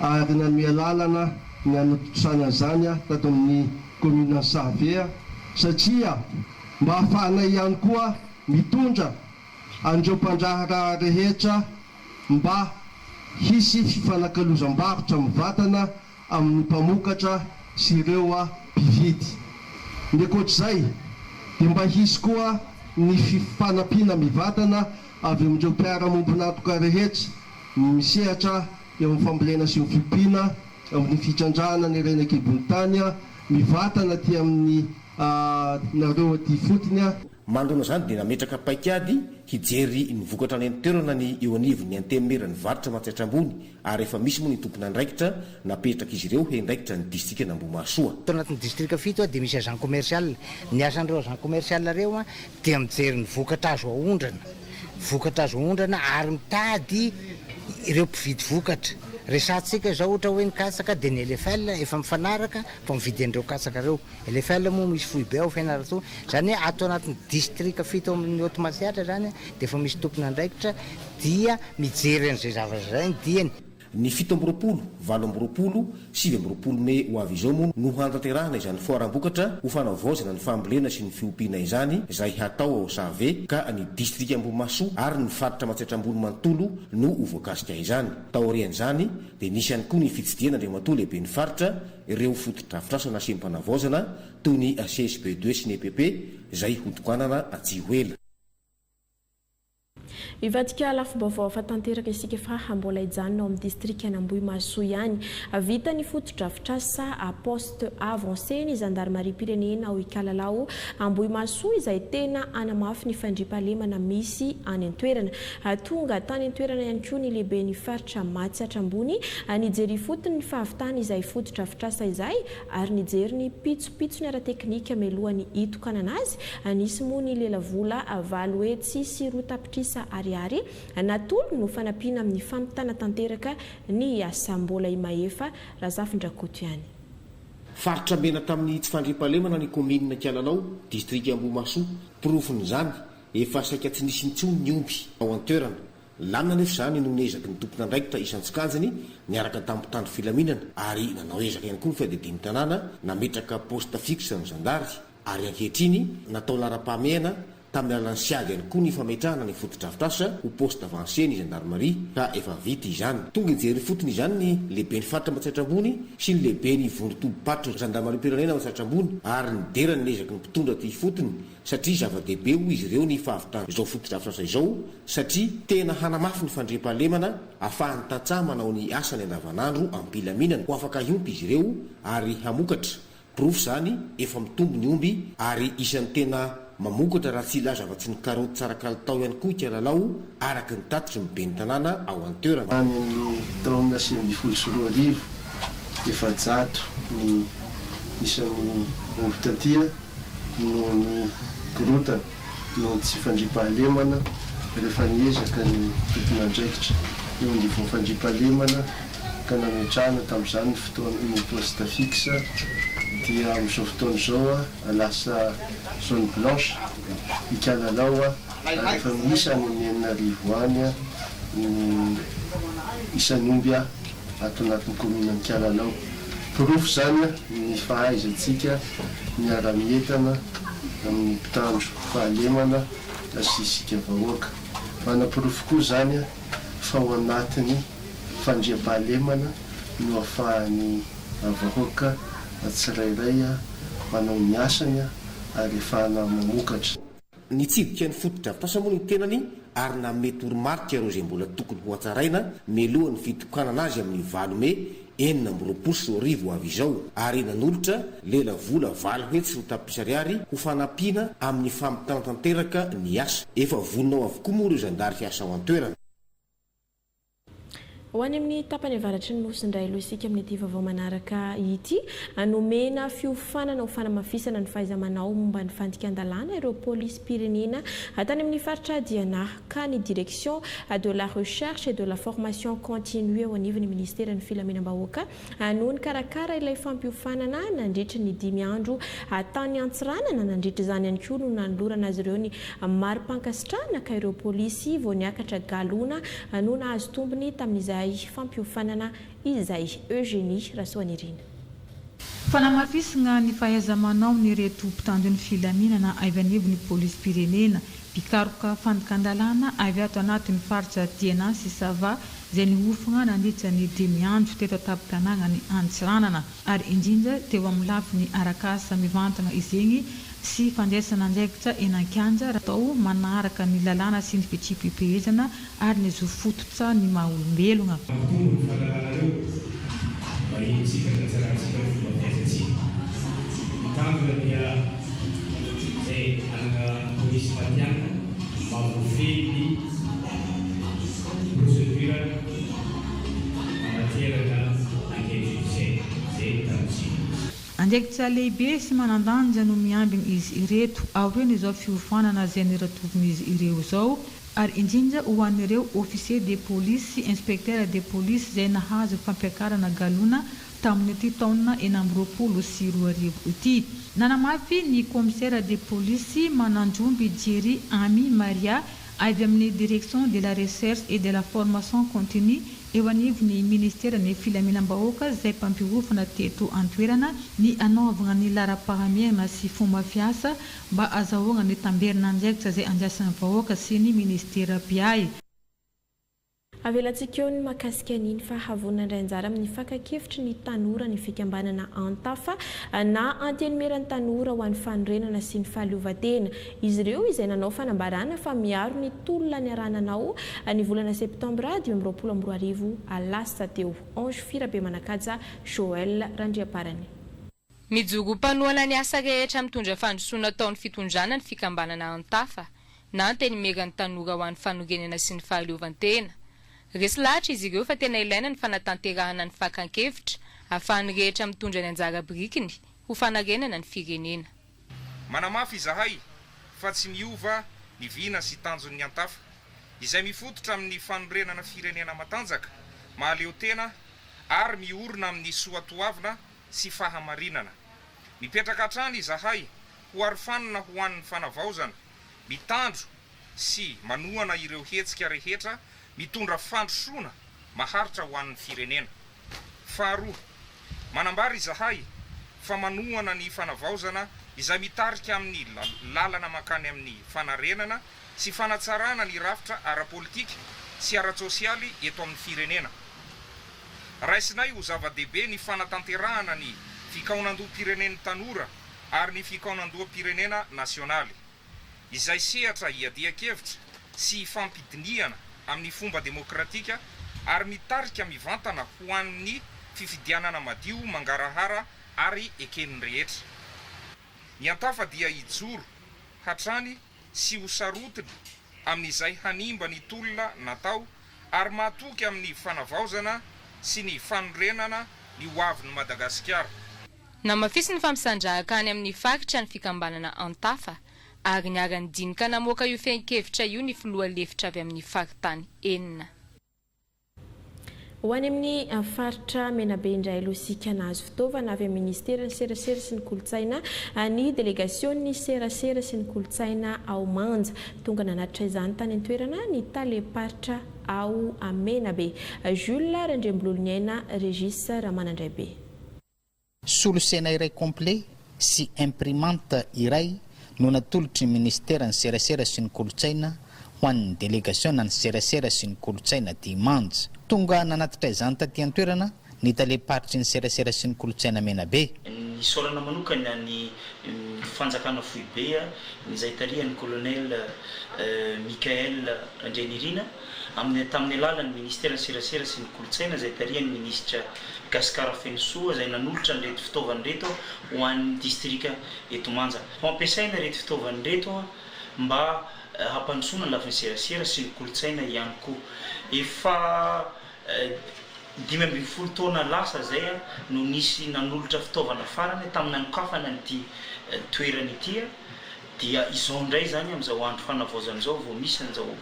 ary nanome lalana ny anatosana zany tato amin'ny commune Save satria mba ahafahana ihany koa mitondra andreo mpandrahara rehetra mba hisy fifanankalozam-barotra mivantana amin'ny mpamokatra sy ireo mpividy. Ny ankoatr'izay dia mba hisy koa ny fifanampiana mivantana avy amin'ireo mpiara-mombonatoka rehetra misehatra eo amin'ny fambolena sy ny fiompiana amin'ny fitrandrana ny reny ankibony tany mivantana ty amin'ny nareo aty fotony. Mandona zany dia nametraka paikady hijery ny vokatra any an-toerana ny eo anivony antemera ny varotra Matsatra Ambony ary efa misy moa ny tompona andraikitra napetraka izy ireo hendraikitra ny distrikta Ambohimaso. Tao anatin'ny distrikta fito dia misy agent commercial. Ny asan'ireo agent commercial ireo dia mijery ny vokatra azo ahondrana vokatra azo ondrana ary mitady ireo mpividy vokatra resatsika zao ohatra hoe nikasaka dia ny LFL efa mifanaraka fa mividy an'ireo kasaka reo. LFL moa misy foibe ao fianarantsoa zany hoe ato anatin'ny distrika fito amin'ny automasiatra zany dia efa misy tompona andraikitra dia mijery an'izay zavatra zay ny diany. Ny 7 20 7 Mey ho avy izao moa no hantanterahana izany foaram-bokatra ho fanavaozana ny fambolena sy ny fiompiana izany izay hatao ao Save ka ny distrika Ambohimasoa ary ny faritra Matsaitrambony manontolo no ho voakasika izany. Taorian'izany dia nisy ihany koa ny fitsidiana Andriamatoa lehibe ny faritra ireo foto-drafitrasa na sempanavaozana toy ny CSP2 sy ny EPP izay hotokanana Atsihoela. Ivadika lafim-baovao fa tanteraka isika fa mbola hijanona ao amin'ny distrika Ambohimasoa ihany. Vita ny foto-drafitrasa a poste avancé ny gendarmerie pirenena ao Ikalalao Ambohimasoa izay tena anamafy ny fandriampahalemana misy any an-toerana. Tonga tany an-toerana ihany koa ny lehibe ny faritra Matsaitrambony nijery fotony ny fahavitany izay foto-drafitrasa izay ary nijery ny pitsopitso ny ara-teknika mialohan'ny hitokanana azy. Nisy moa ny lelavola valo hoe tsisy roa tapitrisa ariary natolo no fanampiana amin'ny fampitana tanteraka ny asa mbola imahefa Razafindrakoto ihany. Faritra mena tamin'ny tsy fandriampahalemana ny komina Kialalao distrika Ambohimasoa profon'izany efa saika tsy nisy intsony ny omby ao an-toerana. Lamina nefa izany no nezaky ny tompona andraikitra isan-tsikajiny niaraka tamin'ny mpitandro filaminana ary nanao ezaka ihany koa ny fiadidiny tanàna nametraka posta fixe ny zandary ary ankehitriny natao lara-pahamehana tamin'ny alalan'ny siaga ihany koa ny fametrahana ny foto-drafitrasa ho poste avancé ny gendarmerie ka efa vita izany. Tonga ijery fotony izany ny lehibe ny faritra Matsaitrambony sy ny lehibe ny vondrotobo-patro gendarmerie pirenena Matsaitrambony ary ny derany nezaky ny mpitondra ty fotony satria zava-dehibe ho izy ireo ny fahavitana izao foto-drafitrasa izao satria tena hanamafy ny fandriampahalemana ahafahany tantsaha manao ny asany andavanandro am-pilaminana ho afaka iompy izy ireo ary hamokatra. Profo zany efa mitombo ny omby ary isan'ny tena mamokatra raha tsy laza fa-tsy ny karoty tsara kalitao ihany koa Kialalao araka ny tatitry mibe ny tanàna ao an-toerana. Any amin'ny taona 2024 efa-jato ny isan'ny omby tatia no ny korotana no tsy fandriampahalemana rehefa niezaka ny tompona andraikitra eo ny fandriampahalemana ka nametrahana tamin'izany fotoana poste fixe dia amin'izao fotoana izao lasa zone blanche Ikalalao rehefa misy any amin'ny 4 any ny isan'ny omby ato anatin'ny komina ny Ikalalao. Profo zany ny fahaizantsika miara-mientana amin'ny mpitandro fahalemana sy isika vahoaka. Manaprofo koa zany fa ao anatin'ny fandriampahalemana no ahafahany vahoaka tsirairay manao ny asany ary ahafahana mamokatra. Nitsidika ny foto-drafitrasa moa ny tenany ary namety oro-marika ireo izay mbola tokony ho hatsaraina mialohan'ny fitokanana azy amin'ny 9 Mey 2024 ho avy izao ary nanolotra lela vola 7 hetsy sy tapitrisa ariary ho fanampiana amin'ny fampitana tanteraka ny asa. Efa voninao avokoa moa ireo zandary fiasa ao an-toerana. Ho any amin'ny tapany avaratry ny nosy indray aloha isika amin'ny ity vaovao manaraka ity nomena fiofanana ho fanamafisana ny fahaiza-manao momba ny fandikan-dalàna ireo polisy pirenena tany amin'ny faritra Diana ka ny direction de la recherche et de la formation continue ao anivon'ny ministère ny filaminam-bahoaka noho ny karakara ilay fampiofanana nandritra ny 5 andro tany Antsiranana nandritra izany ihany koa no nanolorana azy ireo ny mari-pankasitrahana ka ireo polisy vao niakatra galona no nahazo tombony tamin'izay fampiofanana izay Eugénie Rasoanirina. Fanamafisana ny fahaiza-manao ny reto mpitandro ny filaminana avy anivon'ny polisy pirenena mpikaroka fandikan-dalàna avy ato anatin'ny faritra Diana sy Sava izay niofana nandritra ny 5 andro teto an-tampon-tanàna ny Antsiranana ary indrindra teo amin'ny lafiny arakasa mivantana izegny sy fandraisana andraikitra enan-kianja atao manaraka ny lalàna sy ny fitsipipeezana ary ny zofototra ny maha-olombelona. Andraikitra lehibe sy manandanja no miambiny izy ireto ao reny izao fiofanana izay niratovin'izy ireo izao ary indrindra ho an'ireo officier de police sy inspecteur de police izay nahazo fampiakarana galona tamin'ity taona 2024 ity. Nanamafy ny commissaire de police Manandjomby Jerry Ami Maria avy amin'ny direction de la recherche et de la formation continue eo anivon'ny ministère ny filaminam-bahoaka izay mpampiofana teto an-toerana ny anaovana ny laram-pahamehana sy fomba fiasa mba azahoana ny tamberina andraikitra izay andraisan'ny vahoaka sy ny ministera piay. Avelantsika eo ny mahakasika an'iny fa havonana indray anjara amin'ny fakakevitry ny tanora ny fikambanana antafa na antenimeran'ny tanora ho an'ny fanorenana sy ny fahaleovantena. Izy ireo izay nanao fanambarana fa miaro ny tolona ny arananao ny volana septambra 2024 alasa teo. Ange Firabe Manakaja, Joël Randriaparany. Mijogo mpanoana ny asa rehetra mitondra fandrosoana taon'ny fitondrana ny fikambanana antafa na antenimeran'ny tanora ho an'ny fanorenana sy ny fahaleovantena. Resy lahatra izy ireo fa tena ilaina ny fanatanterahana ny fakan-kevitra ahafahan'ny rehetra mitondra ny anjara birikiny ho fanarenana ny firenena. Manamafy izahay fa tsy miova ny vina sy tanjon'ny antafa izay mifototra amin'ny fanorenana firenena matanjaka mahaleo tena ary miorina amin'ny soatoavina sy fahamarinana. Mipetraka hatrany izahay ho arofanina ho an'ny fanavaozana mitandro sy manohana ireo hetsika rehetra mitondra fandrosoana maharitra ho an'ny firenena. Faharoa, manambara izahay fa manohana ny fanavaozana izay mitarika amin'ny lalana makany amin'ny fanarenana sy fanatsarana ny rafitra ara-politika sy ara-tsosialy eto amin'ny firenena. Raisinay ho zava-dehibe ny fanatanterahana ny fikaonandoha-pirenen'ny tanora ary ny fikaonandoha-pirenena nasionaly izay sehatra hiadian-kevitra sy fampidiniana amin'ny fomba demokratika ary mitarika mivantana ho an'ny fifidianana madio mangarahara ary eken'ny rehetra. Ny antafa dia hijoro hatrany sy ho sarotiny amin'izay hanimba ny tolona natao ary mahatoky amin'ny fanavaozana sy ny fanorenana ny hoavin'ny Madagasikara. Namafisy ny fampisandrahaka any amin'ny faritra ny fikambanana antafa ary niarany dinika namoaka io fenkevitra io ny filoha lefitra avy amin'ny faritany enina. Ho any amin'ny faritra Menabe indray losika nahazo fitaovana avy amin'ny ministera ny serasera sy ny kolotsaina ny delegation'ny serasera sy ny kolotsaina ao Manja tonga nanatitra izany tany an-toerana ny taleparitra ao Menabe. Jules Randrembolony aina, Régis Ramanandraibe. Solosaina iray complet sy imprimante iray no natolotry ny ministera ny serasera sy ny kolotsaina ho an'ny délégation ny serasera sy ny kolotsaina di Manja. Tonga nanatitra izany taty an-toerana ny taleparitry ny serasera sy ny kolotsaina Menabe. Ny sorana manokana ny fanjakana foibe izay tarihan'ny colonel Michael Randrianirina tamin'ny alalan'ny ministera ny serasera sy ny kolotsaina izay tarihan'ny ministra Gaskara Fensoa izay nanolotra ny reto fitaovana reto ho an'ny distrika eto Manja. Fampiasaina reto fitaovana reto mba hampandrosoana ny lafiny serasera sy ny kolotsaina ihany koa. Efa 15 taona lasa zay no nisy nanolotra fitaovana farany tamin'ny nanokafana n'ity toerana ity dia izao ndray zany amin'izao andro fanavaozana izao vao misy an'izao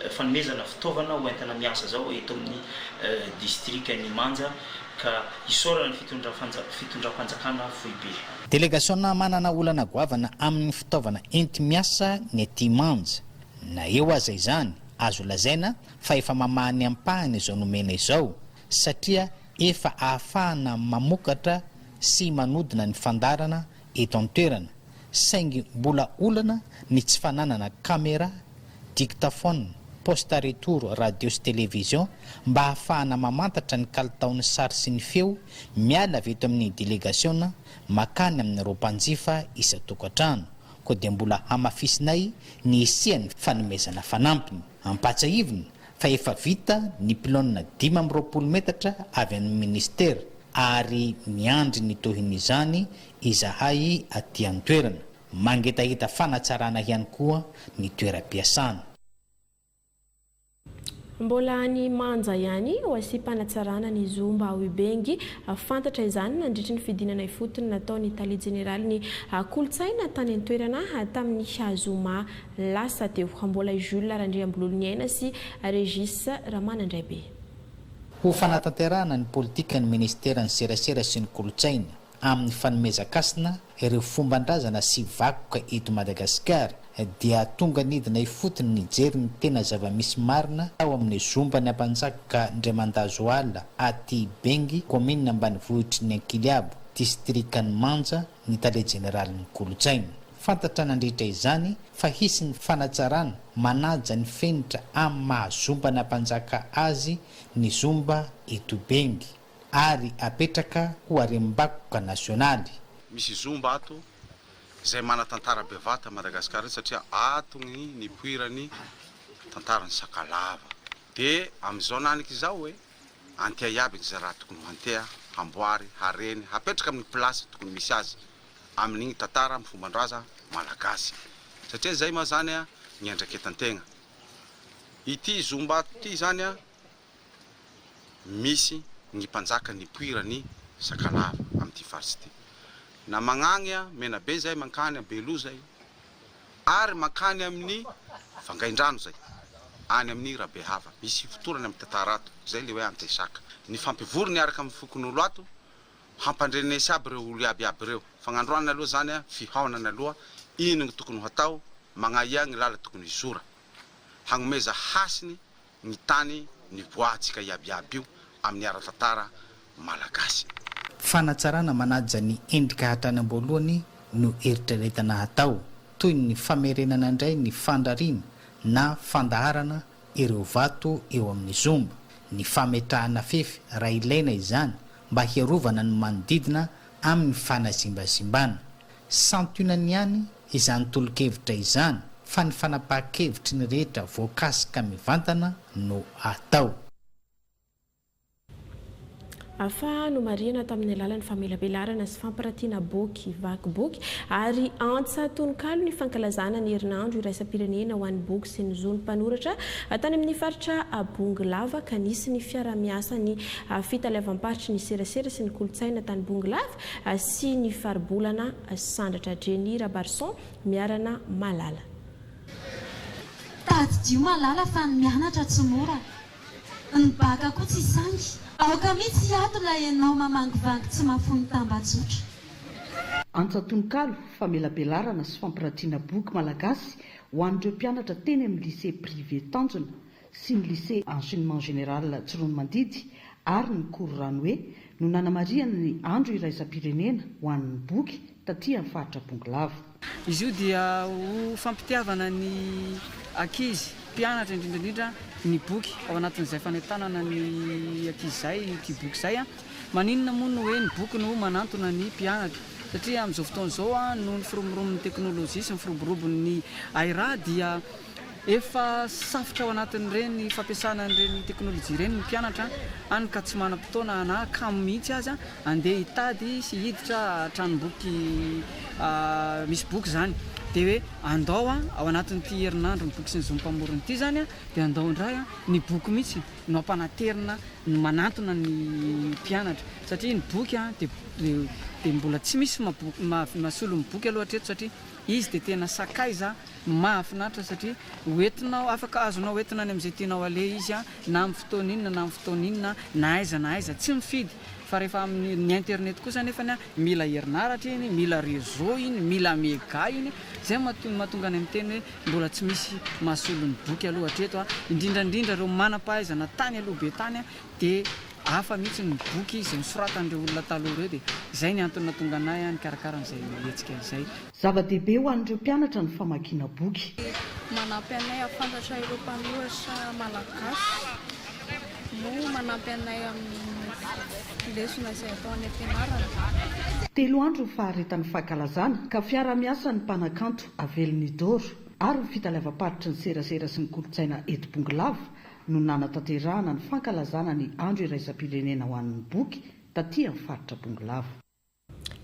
fanomezana fitaovana ho entana miasa zao eto amin'ny distrikany Manja ka isorana ny fitondram-panjakana foibe. Délégation manana olana goavana amin'ny fitaovana enti miasa ny aty Manja. Na eo aza izany azo lazaina fa efa mamahany ampahany izao nomena izao satria efa ahafahana mamokatra sy manodina ny fandarana eto an-toerana saingy mbola olana ny tsy fananana caméra, dictaphone, poste retour, radio sy télévision mba ahafahana mamantatra ny kalitaon'ny sary sy ny feo miala avy eto amin'ny délégation makany amin'ny roampanjifa isa-tokantrano. Ko dia mbola hamafisinay ny isiany fanomezana fanampiny. Ampatsahiviny fa efa vita ny pilonina 520 metatra avy amin'ny ministera ary miandry ny tohin'izany izahay aty an-toerana. Mangetahita fanatsarana ihany koa ny toeram-piasana. Mbola ny manja ihany ho asipanatsarana ny Zumba Ubengi fantatra izany nandritra ny fidinana ifotony nataony Italie Générale ny kolotsaina tany an-toerana tamin'ny Zuma lasa teo. Mbola Jules Randriambololoniaina sy Régis Ramanandraibe. Ho fanatanterahana ny politika ny ministera ny serasera sy ny kolotsaina amin'ny fanomezakasina ireo fomban-drazana sy vakoka eto Madagasikara dia tonga nidina ifotony ny jery ny tena zava-misy marina ao amin'ny Zumba ny Ampanjaka Ndremandazoala aty Bengy commune ambanivohitry ny Ankiliabo distrikany Manja ny Italie Générale ny kolotsaina. Fantatra nandritra izany fa hisy ny fanatsarana manaja ny fenitra amin'ny mahazomba ny ampanjaka azy ny Zumba eto Bengy ary apetraka ho arem-bakoka nasionaly. Misy Zumba ato izay mana tantara bevata Madagasikara satria ato ny nipoirany tantarany Sakalava. Dia amin'izao nanika izao hoe antia iaby izay raha tokony hantea, hamboary, hareny, hapetraka amin'ny plasy tokony misy azy amin'igny tantara amin'ny fomban-draza malagasy. Satria zay ma zany ny andraketan-tegna. Ity Zumba ity zany misy ny mpanjaka nipoirany Sakalava amin'ity faritsy ity. Na magnagny mena be zay mankany Belo zay ary mankany amin'ny Vangaindrano zay any amin'ny Rabehava misy fotorany amin'ny tantarato zay le hoe antesaka ny fampivorony araka amin'ny fokon'olo ato hampandrenesy aby reo olo iaby reo fagnandroana aloha zany fihaonana aloha ino ny tokony hatao magnaia ny lala tokony izora hagnomeza hasiny ny tany ny boatsika iaby io amin'ny ara-tantara malagasy. Fanatsarana manaja ny endrika hatrany am-boalohany no eritreretana hatao toy ny famerenana indray ny fandrarina na fandaharana ireo vato eo amin'ny Zumba, ny fametrahana fefy raha ilaina izany mba hiarovana ny manodidina amin'ny fanazimbazimbana. Santionany ihany izany tolo-kevitra izany fa ny fanapaha-kevitry ny rehetra voakasika mivantana no atao. Afa no marina tamin'ny alalan'ny famelabelarana sy famparatiana boky vaky boky ary antsa tononkalo ny fankalazana ny herinandro iraisam-pirenena ho an'ny boky sy ny zony mpanoratra tany amin'ny faritra Bonglava ka nisy ny fiara-miasa ny fitalevam-paritry ny serasera sy ny kolotsaina tany Bonglava sy ny faribolana sandratra Jenny Rabarson miarana malala. Tadio malala fa ny mianatra tsy mora. Ny baka koa tsy sangy. Aoka mitsy ato la ianao mamangivangy tsy mafony tambajotra. Antsatononkalo famelabelarana sy fampiratiana boky malagasy ho an'ireo mpianatra teny amin'ny lycée privé Tanjona sy ny lycée enseignement général Tsironomandidy ary ny koro Ranoe no nanamariana ny andro iraisam-pirenena ho an'ny boky taty amin'ny faritra Bonglava. Izy io dia ho fampitiavana ny ankizy mpianatra indrindrandrindra ny boky ao anatin'izay fanentanana ny ankizy zay ity boky zay maninona moa no hoe ny boky no manantona ny mpianatra satria amin'izao fotoana izao no ny firomoromon'ny teknôlôjia sy ny firoborobon'ny aira dia efa safotra ao anatin'ireny fampiasana n'ireny teknôlôjia ireny ny mpianatra any ka tsy manam-potoana na kamo mihitsy azy andeha hitady sy hiditra tranomboky misy boky zany. Dia hoe andao ao anatin'ity herinandro ny boky sy ny zonim-pamorona ity zany dia andao indray ny boky mihitsy no ampanaterina ny manantona ny mpianatra satria ny boky dia mbola tsy misy masolo ny boky aloha hatreto satria izy dia tena sakaiza mahafinaritra satria hoentinao afaka azonao hoentina any amin'izay tianao ale izy na amin'ny fotoana inona na amin'ny fotoana inona na aiza tsy mifidy fa rehefa amin'ny internet kosa nefa mila herinaratra iny mila réseau iny mila méga iny zay mahatonga any amin'ny teny hoe mbola tsy misy mahasolo ny boky aloha hatreto indrindrandrindra reo manam-pahaizana tany aloha be tany dia hafa mihitsy ny boky izay nisoratan'ireo olona taloha ireo dia izay ny antony nahatonga anay nikarakaran'izay hetsika izay. Zava-dehibe ho an'ireo mpianatra ny famakiana boky. Manampy anay afantatra ireo mpanoratra malagasy no manampy anay amin'ny lesona izay atao any am-pianarana. 3 andro ny faharetan'ny fankalazana ka fiara-miasa ny mpanakanto Avelonidoro ary ny fitalevam-paritry ny serasera sy ny kolotsaina eto Bonglava no nanatanterahana ny fankalazana ny andro iraisam-pirenena ho an'ny boky taty amin'ny faritra Bonglava.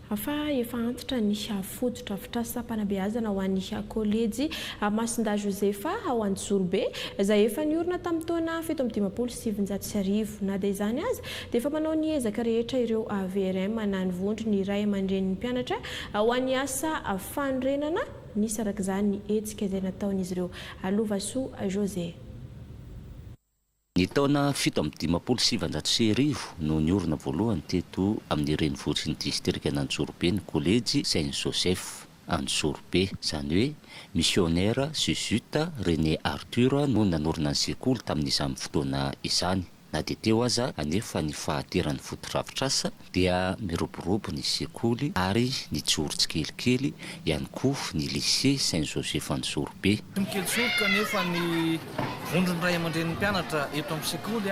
Afa efa antitra ny fototra fitrasa-panabeazana ho an'ny kolejy Masinda Josefa ao Antsorobe izay efa niorina tamin'ny taona 1770 na dia izany azy dia efa manao ny ezaka rehetra ireo VRM na nivondro ny ray aman-drenin'ny mpianatra ho an'ny asa fanorenana nisy arak'izany ny hetsika izay nataon'izy ireo. Alovasoa José. Ny taona 1770 no niorina voalohany teto amin'ny renivohitry ny distrika n'Antsorobe ny kolejy Saint-Joseph Antsorobe, izany hoe missionnaire Jésuite René Arthur no nanorina ny sekoly tamin'izany fotoana izany. Na dia teo aza anefa ny fahateran'ny fotodrafitrasa dia miroborobo ny sekoly ary ny joro tsikelikely ihany koa ny lycée Saint-Joseph Antsorobe. Mikely kanefa ny vondron'ny ray aman-drenin'ny mpianatra eto amin'ny sekoly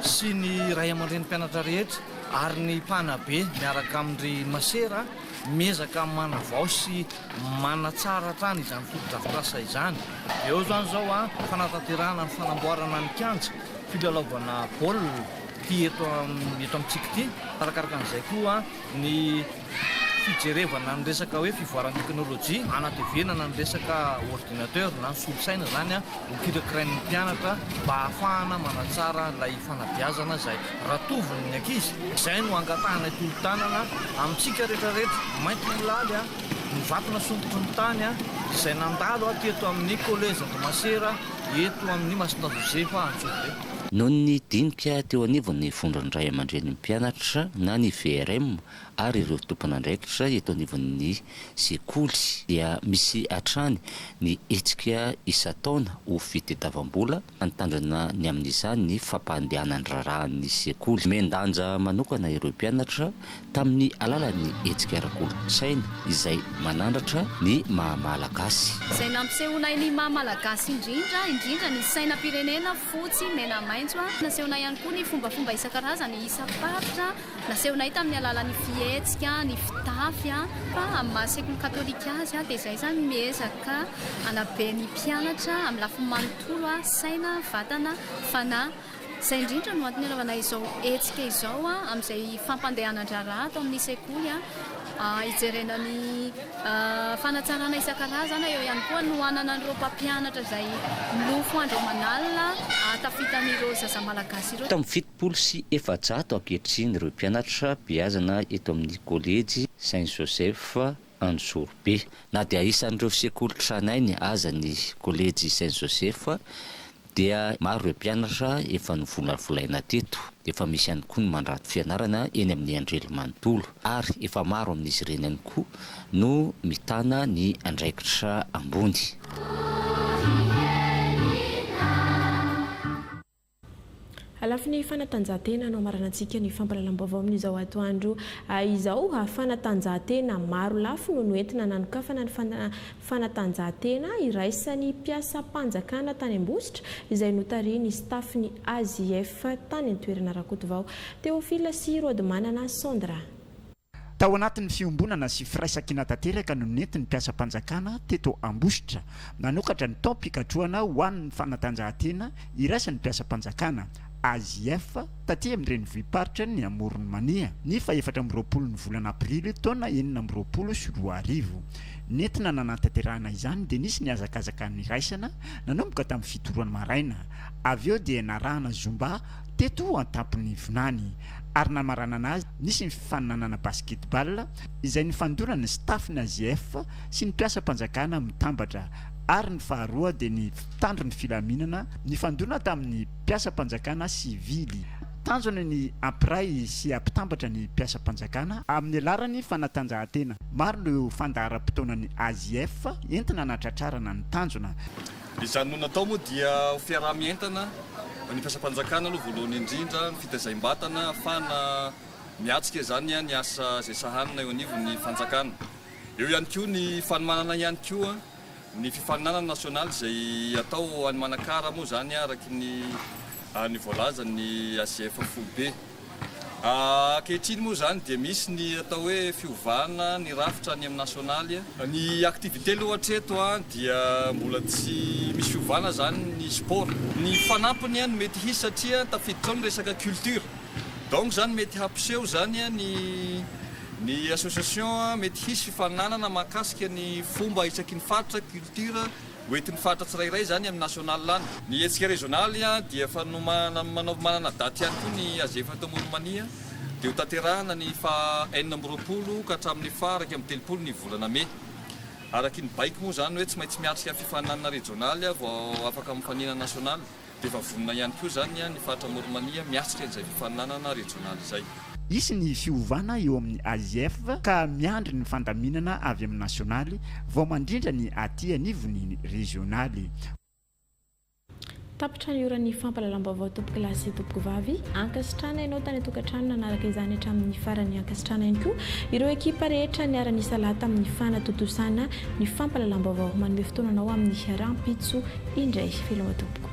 sy ny ray aman-drenin'ny mpianatra rehetra ary ny mpanabe miaraka amin'ny masera miezaka manavao sy manatsara trany izany fotodrafitrasa izany. Eo zany zao fanatanterahana ny fanamboarana ny kianja filalaovana baolina ty eto amintsika ty, arakaraka an'izay koa ny fijerevana ny resaka hoe fivoaran'ny teknôlôjia, anatevenana ny resaka ordinateur na ny solosaina zany hokirakirain'ny mpianatra mba ahafahana manatsara ilay fanabeazana izay ratoviny ny ankizy. Izay no angatahana tolo-tanana amintsika rehetrarehetra mainty milaly ny vatona sombotry ny tany izay nandalo teto amin'ny collège de Masera eto amin'ny Masinda Josefa Antsorobe. Noho ny dinika teo anivon'ny vondron'ny ray aman-drenin'ny mpianatra na ny VRM ary ireo tompon'andraikitra eto anivon'ny sekoly dia misy hatrany ny hetsika isa-taona ho fitadiavam-bola antandrina ny amin'izany ny fampandehanany rarahan'ny sekoly. Mendanja manokana ireo mpianatra tamin'ny alalan'ny hetsika ara-kolontsaina izay manandratra ny mahamalagasy. Izay nampisehoana ny mahamalagasy indrindra ny sainam-pirenena fotsy mena maitso. Nasehoana ihany koa ny fombafomba isan-karazany isa-paritra, nasehoana hita amin'ny alalan'ny fihetsika, ny fitafy fa amin'ny mahasekoly katolika azy dia izay zany miezaka anabe ny mpianatra amin'ny lafiny manontolo saina, vatana, fanahy. Izay indrindra no antony anaovana izao hetsika izao amin'izay fampandehanan-draharaha atao amin'ny sekoly ijerena ny fanatsarana isan-karazana. Eo ihany koa no anana an'ireo mpampianatra izay milofo andro manalina tafitan'ireo zaza malagasy ireo. Tamin'ny 76 ankehitriny ireo mpianatra beazana eto amin'ny kolejy Saint-Joseph Antsorobe. Na dia isan'ireo sekoly tranainy aza ny kolejy Saint-Joseph dia maro ireo mpianatra efa nivolavolaina teto. Efa misy ihany koa ny mandrato fianarana eny amin'ny Andriamanontolo ary efa maro amin'izy ireny ihany koa no mitana ny andraikitra ambony. Alafin'ny fanatanjahantena no amaranantsika ny fampalalam-baovao amin'izao atoandro izao. Fanatanjahantena maro lafo no noentina nanokafana ny fanatanjahantena iraisan'ny mpiasam-panjakana tany Ambositra izay notarian'ny staffny AZF tany an-toerana Rakotovao. Théophile sy Rodemanana Sondra. Tao anatin'ny fiombonana sy firaisan-kina tanteraka no nentin'ny mpiasam-panjakana teto Ambositra nanokatra ny tao-pikatroana ho an'ny fanatanjahantena iraisan'ny mpiasam-panjakana AZF taty amin'ireny viparitra ny Amoron'ny Mania ny fa 24 ny volana Aprily taona 2024. Nentina nanantanterahana izany dia nisy ny azakazaka ny raisana nanomboka tamin'ny fitoroana maraina. Avy eo dia narahana zomba teto an-tampon'ny Vinany ary namarana anazy nisy ny fifaninanana basketball izay nifandorana ny staffny AZF sy ny mpiasam-panjakana mitambatra. Ary ny faharoa dia ny tandrony filaminana nifandorana tamin'ny mpiasam-panjakana sivily. Tanjona ny ampiray sy ampitambatra ny mpiasam-panjakana amin'ny alarany fanatanjahantena. Maro no fandaharam-potoanan'ny AZF entina natratrarana ny tanjona. Izany no natao moa dia fiarah-mientana ny mpiasam-panjakana aloha voalohany indrindra ny fitaizam-batana ahafahana miatsika zany ny asa izay sahanina eo anivon'ny fanjakana. Eo ihany koa ny fanomanana ihany koa ny fifaninana nasionaly izay atao any Manakara moa zany araky ny voalaza ny AZF Foibe. Ankehitriny moa zany dia misy ny atao hoe fiovana ny rafitra any amin'ny nasionaly. Ny aktivité aloha hatreto dia mbola tsy misy fiovana zany ny sport. Ny fanampiny no mety hisy satria tafiditra ao ny resaka culture. Donc zany mety hampiseho zany ny association mety hisy fifananana mahakasika ny fomba isaky ny faritra culture hoentin'ny faritra tsirairay zany amin'ny national lany ny hetsika régionaly dia manana daty ihany koa ny azefa tao Morimania dia ho tanterahana ny fa 4 ka hatramin'ny faraka amin'ny 3 ny volana May. Araky ny baiko moa zany hoe tsy maintsy miatrika fifananana régionaly vao afaka amin'ny fanina national dia efa vonona ihany koa zany ny faritra Morimania miatrika izay fifananana régionaly izay. Isy ny fiovana eo amin'ny AIF ka miandry ny fandaminana avy amin'ny nasionaly vao mandrindra ny aty anivony régionaly. Tapitra ny oran'ny fampalalam-baovao tompoko lasy tompoko vavy ankasitrana ianao tany tokantrano nanaraka izany hatramin'ny farany ankasitrana ihany koa ireo ekipa rehetra niara-nisa lata amin'ny fanatotosana ny fampalalam-baovao manome fotoana anao amin'ny rampitso indray filao tompoko.